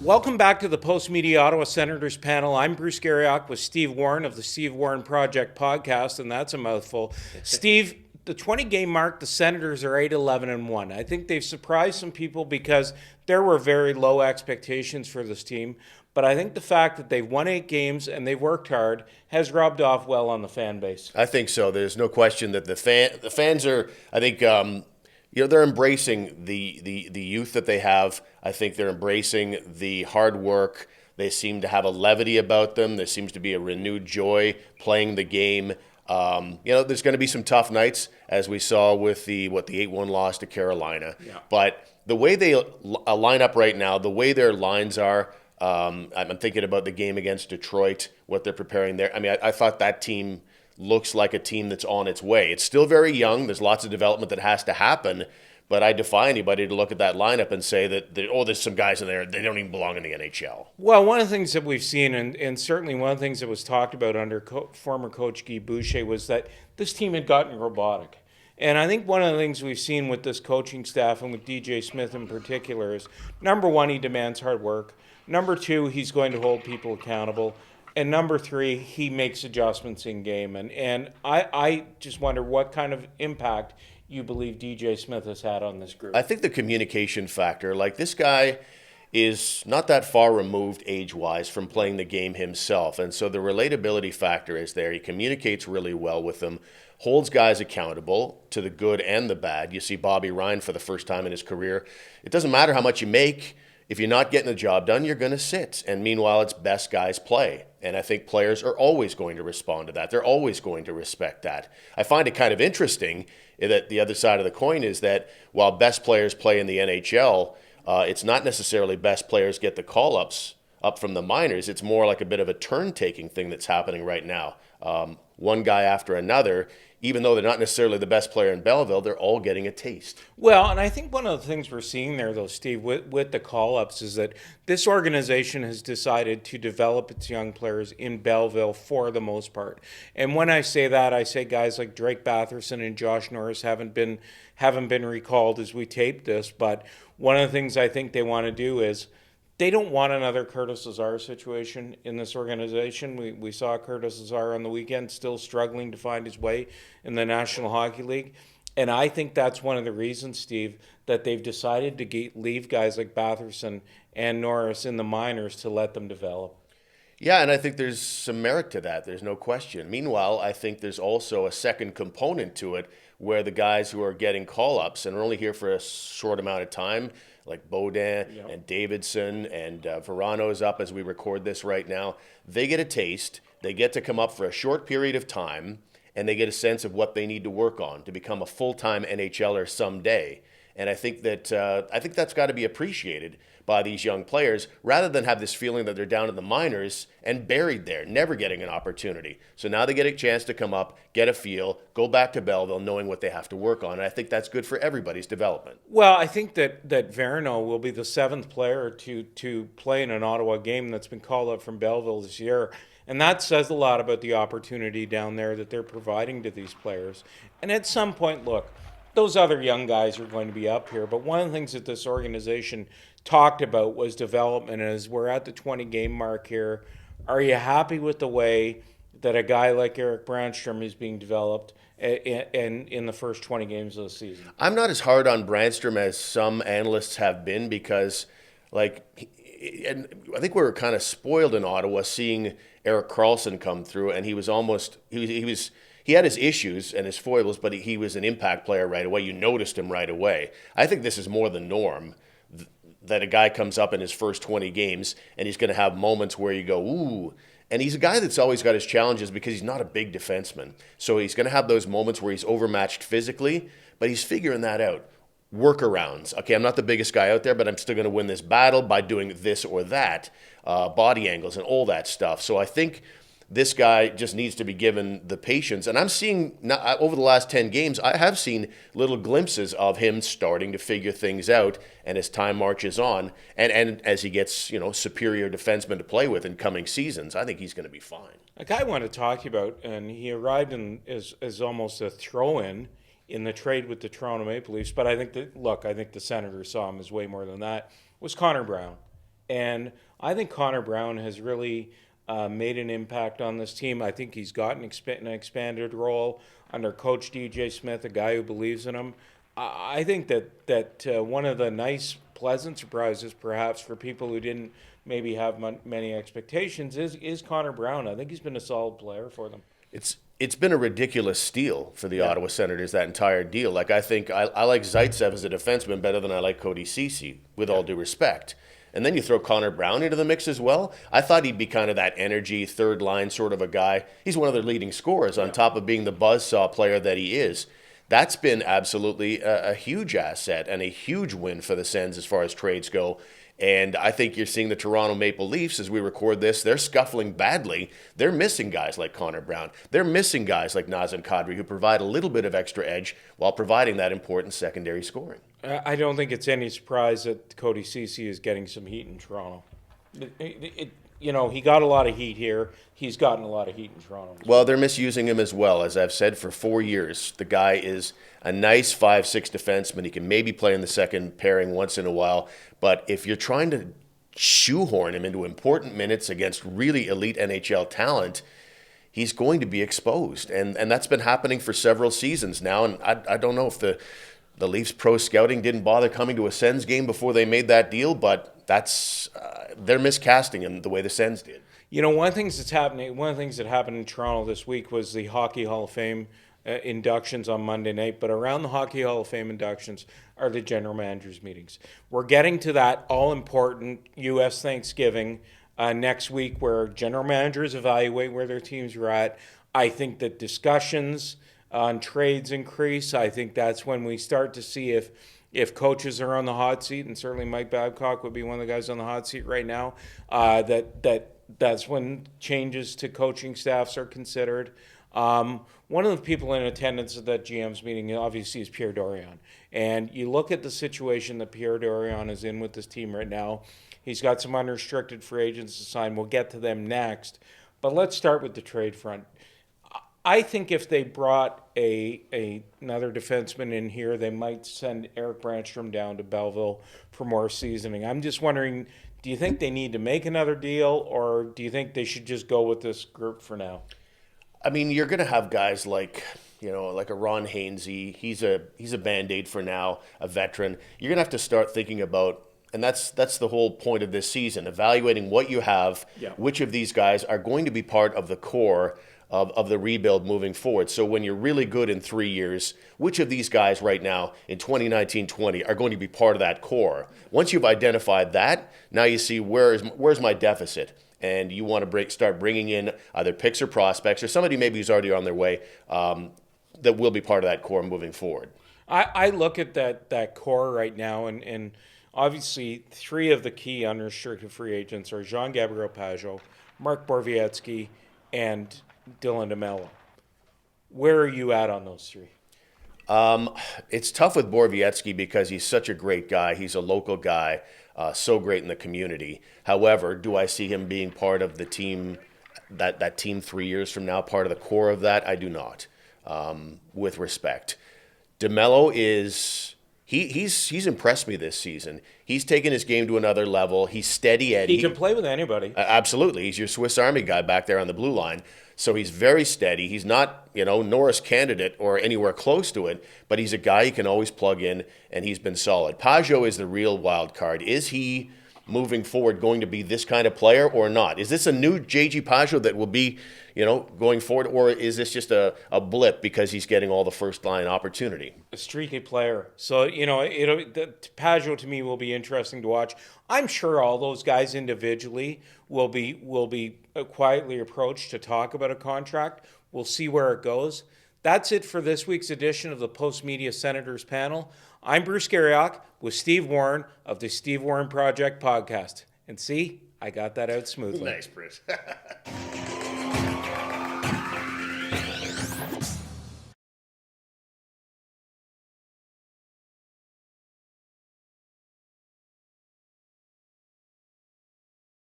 Welcome back to the Post-Media Ottawa-Senators panel. I'm Bruce Garriock with Steve Warren of the Steve Warren Project podcast, and that's a mouthful. Steve, the 20-game mark, the Senators are 8-11-1. I think they've surprised some people because there were very low expectations for this team, but I think the fact that they've won 8 games and they've worked hard has rubbed off well on the fan base. I think so. There's no question that the fans are, I think, they're embracing the youth that they have. I think they're embracing the hard work. They seem to have a levity about them. There seems to be a renewed joy playing the game. There's going to be some tough nights, as we saw with the 8-1 loss to Carolina. Yeah. But the way they line up right now, the way their lines are, I'm thinking about the game against Detroit, what they're preparing there. I mean, I thought that team looks like a team that's on its way. It's still very young. There's lots of development that has to happen. But I defy anybody to look at that lineup and say that there's some guys in there, they don't even belong in the NHL. Well, one of the things that we've seen, and certainly one of the things that was talked about under former coach Guy Boucher, was that this team had gotten robotic. And I think one of the things we've seen with this coaching staff and with DJ Smith in particular is, number one, he demands hard work. Number two, he's going to hold people accountable. And number three, he makes adjustments in game. And I just wonder what kind of impact you believe DJ Smith has had on this group. I think the communication factor, like this guy is not that far removed age-wise from playing the game himself. And so the relatability factor is there. He communicates really well with them, holds guys accountable to the good and the bad. You see Bobby Ryan for the first time in his career. It doesn't matter how much you make. If you're not getting the job done, you're going to sit. And meanwhile, it's best guys play. And I think players are always going to respond to that. They're always going to respect that. I find it kind of interesting that the other side of the coin is that while best players play in the NHL, it's not necessarily best players get the call-ups up from the minors. It's more like a bit of a turn-taking thing that's happening right now. One guy after another, even though they're not necessarily the best player in Belleville, they're all getting a taste. Well, and I think one of the things we're seeing there, though, Steve, with the call-ups is that this organization has decided to develop its young players in Belleville for the most part. And when I say that, I say guys like Drake Batherson and Josh Norris haven't been recalled as we tape this. But one of the things I think they want to do is they don't want another Curtis Lazar situation in this organization. We saw Curtis Lazar on the weekend still struggling to find his way in the National Hockey League. And I think that's one of the reasons, Steve, that they've decided to leave guys like Batherson and Norris in the minors to let them develop. Yeah, and I think there's some merit to that. There's no question. Meanwhile, I think there's also a second component to it where the guys who are getting call-ups and are only here for a short amount of time, like Baudin and Davidson and Verano's up as we record this right now, they get a taste. They get to come up for a short period of time, and they get a sense of what they need to work on to become a full-time NHLer someday. And I think that's got to be appreciated by these young players, rather than have this feeling that they're down in the minors and buried there, never getting an opportunity. So now they get a chance to come up, get a feel, go back to Belleville knowing what they have to work on. And I think that's good for everybody's development. Well, I think that Verano will be the 7th player to play in an Ottawa game that's been called up from Belleville this year. And that says a lot about the opportunity down there that they're providing to these players. And at some point, look, those other young guys are going to be up here. But one of the things that this organization talked about was development. As we're at the 20-game mark here, are you happy with the way that a guy like Eric Brannstrom is being developed in the first 20 games of the season? I'm not as hard on Brannstrom as some analysts have been because, and I think we were kind of spoiled in Ottawa seeing Erik Karlsson come through, and he had his issues and his foibles, but he was an impact player right away. You noticed him right away. I think this is more the norm, that a guy comes up in his first 20 games and he's going to have moments where you go, ooh. And he's a guy that's always got his challenges because he's not a big defenseman. So he's going to have those moments where he's overmatched physically, but he's figuring that out. Workarounds. Okay, I'm not the biggest guy out there, but I'm still going to win this battle by doing this or that, body angles and all that stuff. So I think this guy just needs to be given the patience. And I'm seeing, over the last 10 games, I have seen little glimpses of him starting to figure things out. And as time marches on, and as he gets, superior defensemen to play with in coming seasons, I think he's going to be fine. A guy I want to talk to you about, and he arrived as almost a throw-in in the trade with the Toronto Maple Leafs, but I think the Senators saw him as way more than that, was Connor Brown. And I think Connor Brown has really made an impact on this team. I think he's gotten an expanded role under Coach DJ Smith, a guy who believes in him. I think that one of the nice, pleasant surprises, perhaps for people who didn't maybe have many expectations, is Connor Brown. I think he's been a solid player for them. It's been a ridiculous steal for the Ottawa Senators, that entire deal. Like, I think I like Zaitsev as a defenseman better than I like Cody Ceci, with all due respect. And then you throw Connor Brown into the mix as well. I thought he'd be kind of that energy, third line sort of a guy. He's one of their leading scorers on top of being the buzzsaw player that he is. That's been absolutely a huge asset and a huge win for the Sens as far as trades go. And I think you're seeing the Toronto Maple Leafs, as we record this, they're scuffling badly. They're missing guys like Connor Brown. They're missing guys like Nazem Kadri, who provide a little bit of extra edge while providing that important secondary scoring. I don't think it's any surprise that Cody Ceci is getting some heat in Toronto. He got a lot of heat here. He's gotten a lot of heat in Toronto. Well, they're misusing him as well. As I've said for 4 years, the guy is a nice 5'6" defenseman. He can maybe play in the second pairing once in a while. But if you're trying to shoehorn him into important minutes against really elite NHL talent, he's going to be exposed. And that's been happening for several seasons now. And I don't know if the Leafs pro scouting didn't bother coming to a Sens game before they made that deal, but that's they're miscasting him the way the Sens did. One of the things that happened in Toronto this week was the Hockey Hall of Fame inductions on Monday night, but around the Hockey Hall of Fame inductions are the general managers meetings. We're getting to that all-important U.S. Thanksgiving next week where general managers evaluate where their teams are at. I think that discussions on trades increase. I think that's when we start to see if coaches are on the hot seat, and certainly Mike Babcock would be one of the guys on the hot seat right now, that's when changes to coaching staffs are considered. One of the people in attendance at that GM's meeting, obviously, is Pierre Dorion. And you look at the situation that Pierre Dorion is in with this team right now. He's got some unrestricted free agents to sign. We'll get to them next. But let's start with the trade front. I think if they brought another defenseman in here, they might send Eric Brannstrom down to Belleville for more seasoning. I'm just wondering, do you think they need to make another deal, or do you think they should just go with this group for now? I mean, you're going to have guys like a Ron Hainsey. He's a Band-Aid for now, a veteran. You're going to have to start thinking about, and that's the whole point of this season, evaluating what you have, which of these guys are going to be part of the core of the rebuild moving forward. So when you're really good in 3 years, which of these guys right now in 2019-20 are going to be part of that core? Once you've identified that, now you see where's my deficit? And you want to start bringing in either picks or prospects or somebody maybe who's already on their way that will be part of that core moving forward. I look at that core right now, and obviously 3 of the key unrestricted free agents are Jean-Gabriel Pageau, Mark Borowiecki, and Dylan DeMello. Where are you at on those 3? It's tough with Borowiecki because he's such a great guy. He's a local guy, so great in the community. However, do I see him being part of the team, that team 3 years from now, part of the core of that? I do not, with respect. DeMello is... He's impressed me this season. He's taken his game to another level. He's steady Eddie. He can play with anybody. Absolutely. He's your Swiss Army guy back there on the blue line. So he's very steady. He's not, Norris candidate or anywhere close to it, but he's a guy you can always plug in, and he's been solid. Pageau is the real wild card. Is he moving forward going to be this kind of player or not? Is this a new J.G. Pageau that will be, going forward, or is this just a blip because he's getting all the first-line opportunity? A streaky player. So, Pageau to me will be interesting to watch. I'm sure all those guys individually will be quietly approached to talk about a contract. We'll see where it goes. That's it for this week's edition of the Post Media Senators panel. I'm Bruce Garriock with Steve Warren of the Steve Warren Project podcast. And see, I got that out smoothly. Nice, Bruce.